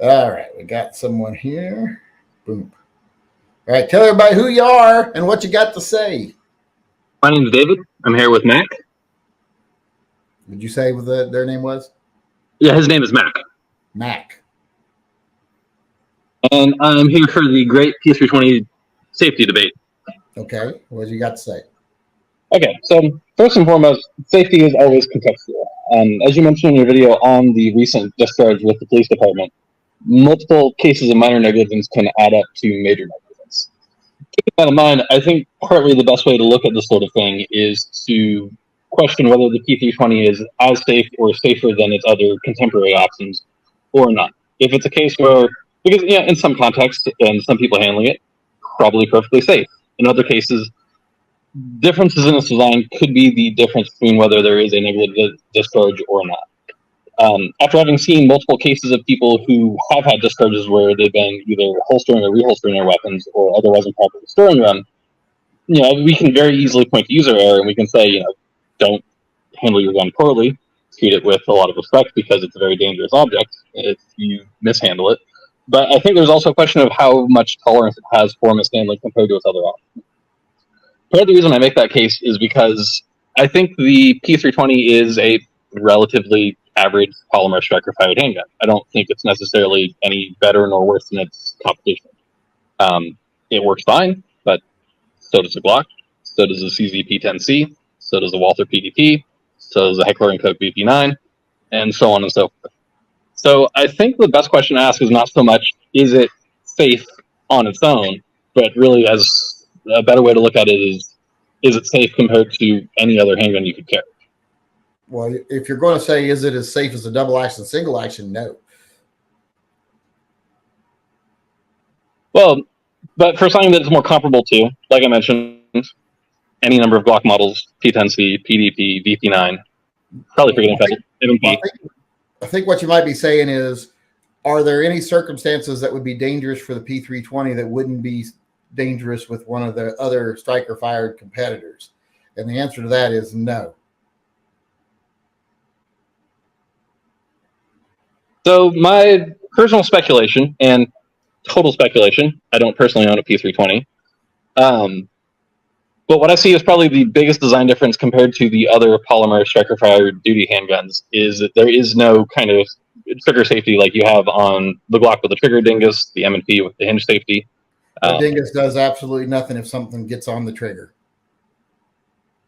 All right, we got someone here. Boom. All right, tell everybody who you are and what you got to say. My name is David. I'm here with Mac. Did you say what their name was? Yeah, his name is Mac. Mac. And I'm here for the great P320 safety debate. Okay, what you got to say? Okay, so first and foremost, safety is always contextual. As you mentioned in your video on the recent discharge with the police department, multiple cases of minor negligence can add up to major negligence. Keeping that in mind, I think partly the best way to look at this sort of thing is to question whether the P320 is as safe or safer than its other contemporary options or not. If it's a case where, because yeah, in some contexts and some people handling it, probably perfectly safe. In other cases, differences in its design could be the difference between whether there is a negligent discharge or not. After having seen multiple cases of people who have had discharges where they've been either holstering or reholstering their weapons or otherwise improperly storing them, we can very easily point to user error and we can say, don't handle your gun poorly, treat it with a lot of respect because it's a very dangerous object if you mishandle it. But I think there's also a question of how much tolerance it has for mishandling compared to its other options. Part of the reason I make that case is because I think the P320 is a relatively average polymer striker-fired handgun. I don't think it's necessarily any better nor worse than its competition. It works fine, but so does the Glock, so does the CZ-P10C, so does the Walther PDP, so does the Heckler & Koch BP9, and so on and so forth. So I think the best question to ask is not so much, is it safe on its own, but really as a better way to look at it is it safe compared to any other handgun you could carry? Well, if you're going to say, is it as safe as a double action, single action? No. Well, but for something that's more comparable to, like I mentioned, any number of Glock models, P10C, PDP, VP9, probably forgetting MMP. I think what you might be saying is, are there any circumstances that would be dangerous for the P320 that wouldn't be dangerous with one of the other striker-fired competitors? And the answer to that is no. So my personal speculation, and total speculation, I don't personally own a P320, but what I see is probably the biggest design difference compared to the other polymer striker-fired duty handguns is that there is no kind of trigger safety like you have on the Glock with the trigger dingus, the M&P with the hinge safety. The dingus does absolutely nothing if something gets on the trigger.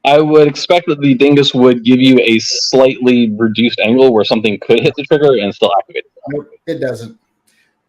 I would expect that the dingus would give you a slightly reduced angle where something could hit the trigger and still activate it. Nope, it doesn't.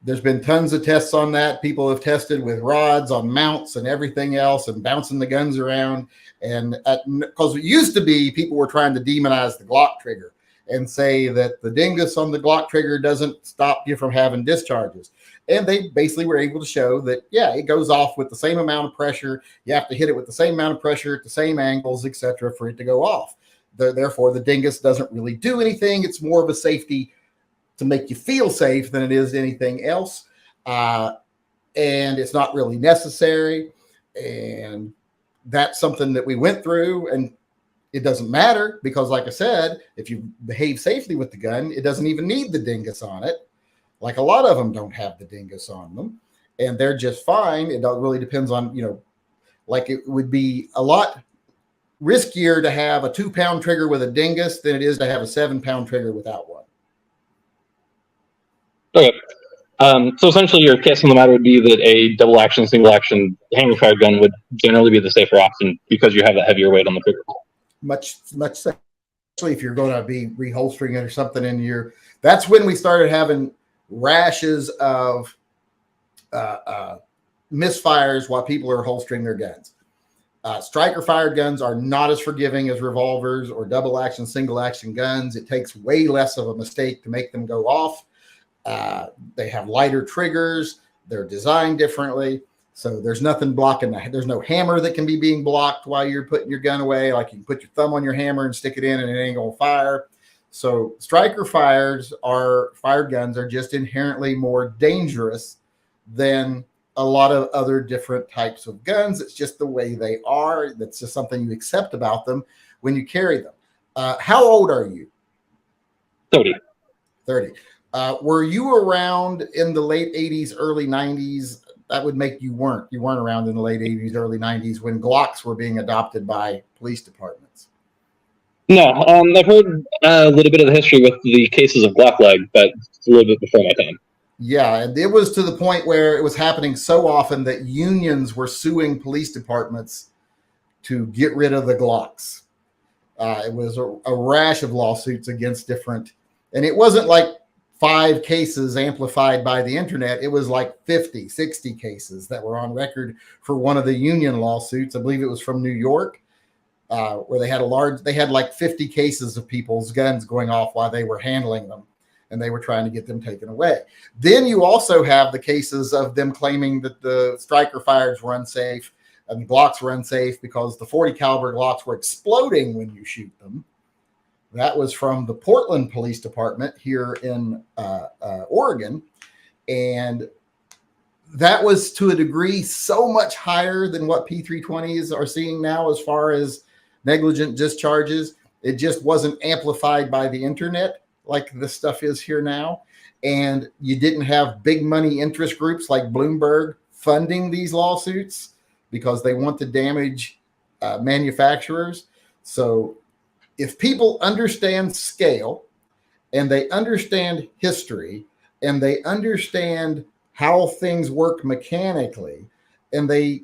There's been tons of tests on that. People have tested with rods on mounts and everything else and bouncing the guns around. And because it used to be people were trying to demonize the Glock trigger and say that the dingus on the Glock trigger doesn't stop you from having discharges. And they basically were able to show that, yeah, it goes off with the same amount of pressure. You have to hit it with the same amount of pressure at the same angles, etc., for it to go off. Therefore, the dingus doesn't really do anything. It's more of a safety to make you feel safe than it is anything else. And it's not really necessary. And that's something that we went through. And it doesn't matter because, like I said, if you behave safely with the gun, it doesn't even need the dingus on it. Like a lot of them don't have the dingus on them. And they're just fine. It really depends on, like it would be a lot riskier to have a 2-pound trigger with a dingus than it is to have a 7-pound trigger without one. Okay. So essentially your case on the matter would be that a double action, single action hanger-fired gun would generally be the safer option because you have a heavier weight on the trigger. Much safer, especially if you're going to be reholstering it or something in your. That's when we started having rashes of misfires while people are holstering their guns. Striker-fired guns are not as forgiving as revolvers or double action, single action guns. It takes way less of a mistake to make them go off. They have lighter triggers. They're designed differently. So there's nothing blocking that. There's no hammer that can be being blocked while you're putting your gun away. Like you can put your thumb on your hammer and stick it in and it ain't going to fire. So striker fired guns are just inherently more dangerous than a lot of other different types of guns. It's just the way they are. That's just something you accept about them when you carry them. How old are you? 30. 30. Were you around in the late 80s, early 90s? That would make you weren't. You weren't around in the late 80s, early 90s when Glocks were being adopted by police departments. No, I've heard a little bit of the history with the cases of Glock leg, but it's a little bit before my time. Yeah, and it was to the point where it was happening so often that unions were suing police departments to get rid of the Glocks. It was a rash of lawsuits against different, and it wasn't like 5 cases amplified by the internet. It was like 50, 60 cases that were on record for one of the union lawsuits. I believe it was from New York, where they had like 50 cases of people's guns going off while they were handling them, and they were trying to get them taken away. Then you also have the cases of them claiming that the striker fires were unsafe and the Glocks were unsafe because the 40 caliber Glocks were exploding when you shoot them. That was from the Portland Police Department here in Oregon. And that was to a degree so much higher than what P320s are seeing now as far as negligent discharges. It just wasn't amplified by the internet like this stuff is here now. And you didn't have big money interest groups like Bloomberg funding these lawsuits because they want to damage manufacturers. So if people understand scale and they understand history and they understand how things work mechanically, and they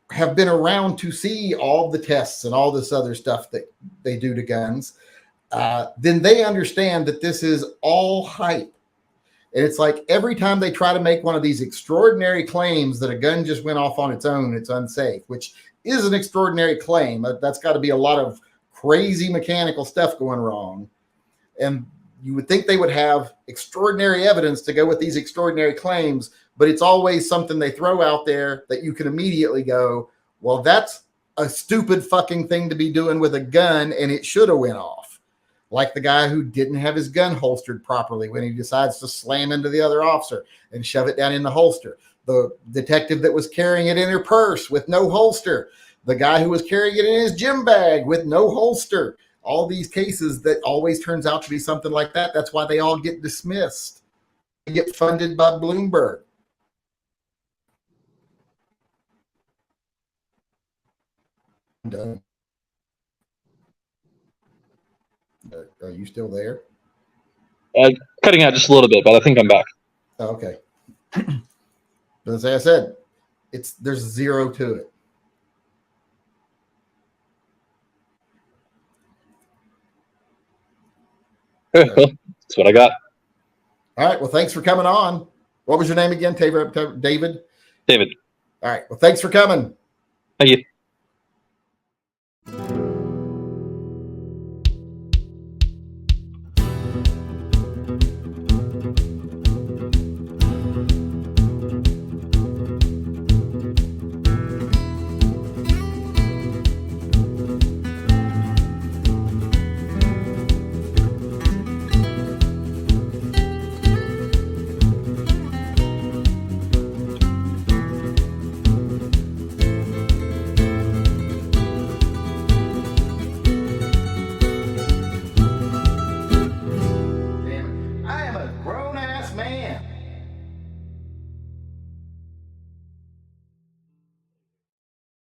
have been around to see all the tests and all this other stuff that they do to guns, then they understand that this is all hype. And it's like every time they try to make one of these extraordinary claims that a gun just went off on its own, it's unsafe, which is an extraordinary claim. That's got to be a lot of crazy mechanical stuff going wrong. And you would think they would have extraordinary evidence to go with these extraordinary claims, but it's always something they throw out there that you can immediately go, well, that's a stupid fucking thing to be doing with a gun, and it should have went off. Like the guy who didn't have his gun holstered properly when he decides to slam into the other officer and shove it down in the holster. The detective that was carrying it in her purse with no holster. The guy who was carrying it in his gym bag with no holster. All these cases that always turns out to be something like that. That's why they all get dismissed. They get funded by Bloomberg. Are you still there? Cutting out just a little bit, but I think I'm back. Okay. But as I said, there's 0 to it. Okay, well, that's what I got. All right. Well, thanks for coming on. What was your name again? David? David. All right. Well, thanks for coming. Thank you.